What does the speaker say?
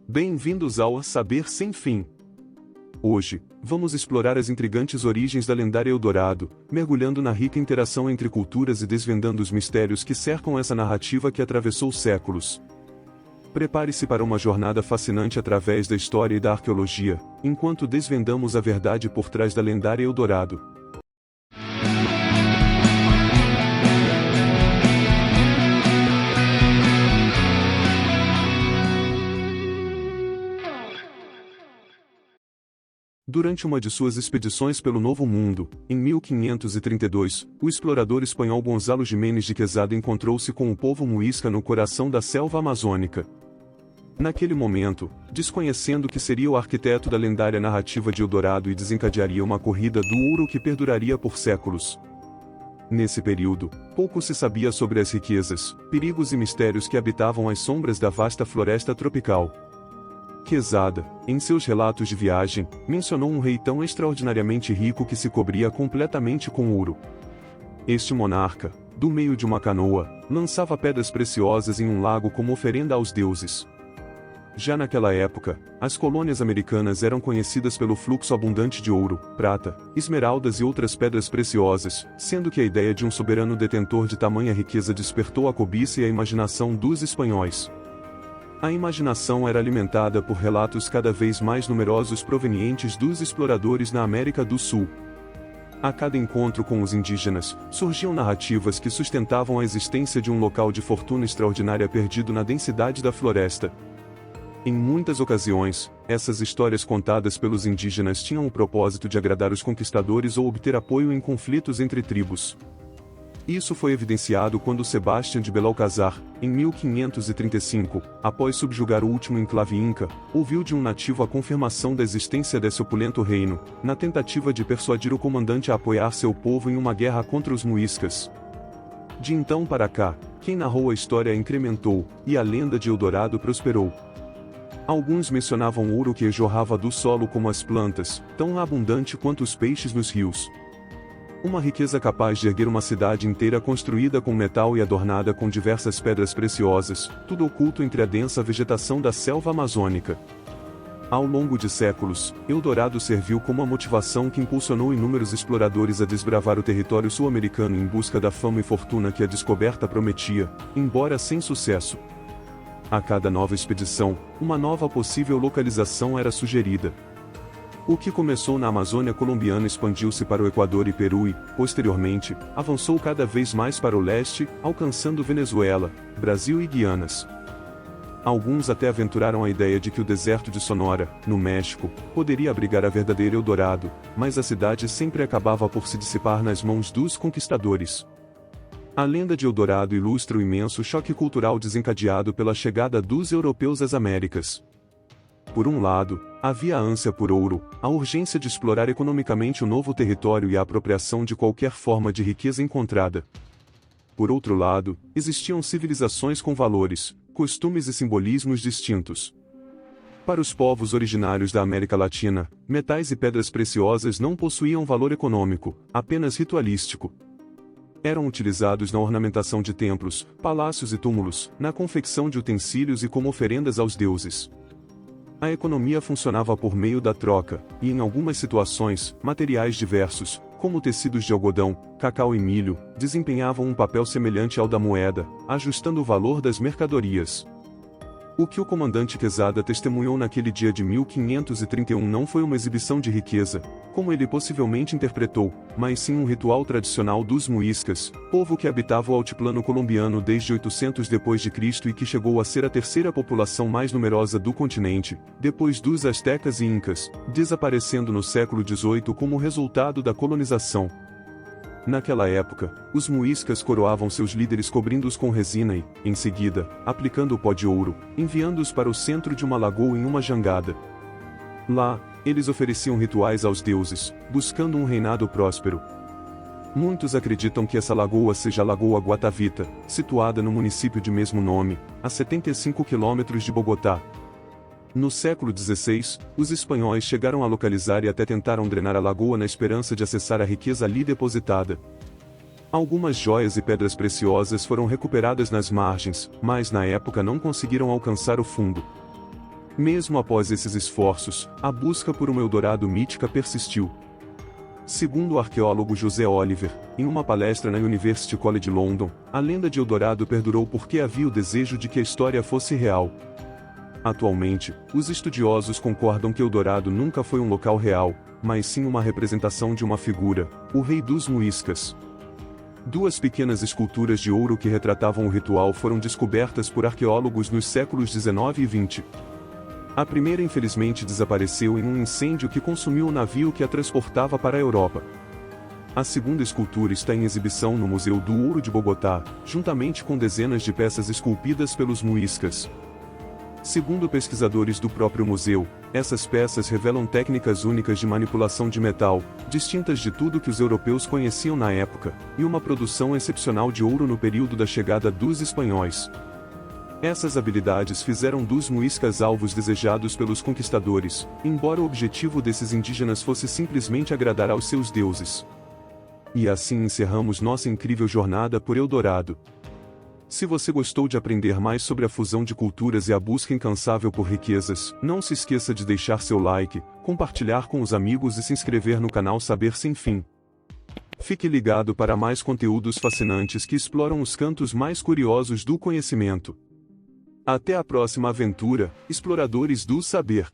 Bem-vindos ao Saber Sem Fim. Hoje, vamos explorar as intrigantes origens da lendária Eldorado, mergulhando na rica interação entre culturas e desvendando os mistérios que cercam essa narrativa que atravessou séculos. Prepare-se para uma jornada fascinante através da história e da arqueologia, enquanto desvendamos a verdade por trás da lendária Eldorado. Durante uma de suas expedições pelo Novo Mundo, em 1532, o explorador espanhol Gonzalo Jiménez de Quesada encontrou-se com o povo muisca no coração da selva amazônica. Naquele momento, desconhecendo que seria o arquiteto da lendária narrativa de Eldorado e desencadearia uma corrida do ouro que perduraria por séculos. Nesse período, pouco se sabia sobre as riquezas, perigos e mistérios que habitavam as sombras da vasta floresta tropical. Quesada, em seus relatos de viagem, mencionou um rei tão extraordinariamente rico que se cobria completamente com ouro. Este monarca, do meio de uma canoa, lançava pedras preciosas em um lago como oferenda aos deuses. Já naquela época, as colônias americanas eram conhecidas pelo fluxo abundante de ouro, prata, esmeraldas e outras pedras preciosas, sendo que a ideia de um soberano detentor de tamanha riqueza despertou a cobiça e a imaginação dos espanhóis. A imaginação era alimentada por relatos cada vez mais numerosos provenientes dos exploradores na América do Sul. A cada encontro com os indígenas, surgiam narrativas que sustentavam a existência de um local de fortuna extraordinária perdido na densidade da floresta. Em muitas ocasiões, essas histórias contadas pelos indígenas tinham o propósito de agradar os conquistadores ou obter apoio em conflitos entre tribos. Isso foi evidenciado quando Sebastião de Belalcázar, em 1535, após subjugar o último enclave inca, ouviu de um nativo a confirmação da existência desse opulento reino, na tentativa de persuadir o comandante a apoiar seu povo em uma guerra contra os muiscas. De então para cá, quem narrou a história incrementou, e a lenda de Eldorado prosperou. Alguns mencionavam ouro que jorrava do solo como as plantas, tão abundante quanto os peixes nos rios. Uma riqueza capaz de erguer uma cidade inteira construída com metal e adornada com diversas pedras preciosas, tudo oculto entre a densa vegetação da selva amazônica. Ao longo de séculos, Eldorado serviu como a motivação que impulsionou inúmeros exploradores a desbravar o território sul-americano em busca da fama e fortuna que a descoberta prometia, embora sem sucesso. A cada nova expedição, uma nova possível localização era sugerida. O que começou na Amazônia colombiana expandiu-se para o Equador e Peru e, posteriormente, avançou cada vez mais para o leste, alcançando Venezuela, Brasil e Guianas. Alguns até aventuraram a ideia de que o deserto de Sonora, no México, poderia abrigar a verdadeira Eldorado, mas a cidade sempre acabava por se dissipar nas mãos dos conquistadores. A lenda de Eldorado ilustra o imenso choque cultural desencadeado pela chegada dos europeus às Américas. Por um lado, havia a ânsia por ouro, a urgência de explorar economicamente o novo território e a apropriação de qualquer forma de riqueza encontrada. Por outro lado, existiam civilizações com valores, costumes e simbolismos distintos. Para os povos originários da América Latina, metais e pedras preciosas não possuíam valor econômico, apenas ritualístico. Eram utilizados na ornamentação de templos, palácios e túmulos, na confecção de utensílios e como oferendas aos deuses. A economia funcionava por meio da troca, e em algumas situações, materiais diversos, como tecidos de algodão, cacau e milho, desempenhavam um papel semelhante ao da moeda, ajustando o valor das mercadorias. O que o comandante Quesada testemunhou naquele dia de 1531 não foi uma exibição de riqueza, como ele possivelmente interpretou, mas sim um ritual tradicional dos muiscas, povo que habitava o altiplano colombiano desde 800 d.C. e que chegou a ser a terceira população mais numerosa do continente, depois dos astecas e incas, desaparecendo no século XVIII como resultado da colonização. Naquela época, os muiscas coroavam seus líderes cobrindo-os com resina e, em seguida, aplicando o pó de ouro, enviando-os para o centro de uma lagoa em uma jangada. Lá, eles ofereciam rituais aos deuses, buscando um reinado próspero. Muitos acreditam que essa lagoa seja a Lagoa Guatavita, situada no município de mesmo nome, a 75 quilômetros de Bogotá. No século XVI, os espanhóis chegaram a localizar e até tentaram drenar a lagoa na esperança de acessar a riqueza ali depositada. Algumas joias e pedras preciosas foram recuperadas nas margens, mas na época não conseguiram alcançar o fundo. Mesmo após esses esforços, a busca por uma Eldorado mítica persistiu. Segundo o arqueólogo José Oliver, em uma palestra na University College London, a lenda de Eldorado perdurou porque havia o desejo de que a história fosse real. Atualmente, os estudiosos concordam que Eldorado nunca foi um local real, mas sim uma representação de uma figura, o Rei dos Muiscas. Duas pequenas esculturas de ouro que retratavam o ritual foram descobertas por arqueólogos nos séculos 19 e 20. A primeira infelizmente desapareceu em um incêndio que consumiu o navio que a transportava para a Europa. A segunda escultura está em exibição no Museu do Ouro de Bogotá, juntamente com dezenas de peças esculpidas pelos muiscas. Segundo pesquisadores do próprio museu, essas peças revelam técnicas únicas de manipulação de metal, distintas de tudo que os europeus conheciam na época, e uma produção excepcional de ouro no período da chegada dos espanhóis. Essas habilidades fizeram dos muiscas alvos desejados pelos conquistadores, embora o objetivo desses indígenas fosse simplesmente agradar aos seus deuses. E assim encerramos nossa incrível jornada por Eldorado. Se você gostou de aprender mais sobre a fusão de culturas e a busca incansável por riquezas, não se esqueça de deixar seu like, compartilhar com os amigos e se inscrever no canal Saber Sem Fim. Fique ligado para mais conteúdos fascinantes que exploram os cantos mais curiosos do conhecimento. Até a próxima aventura, exploradores do saber!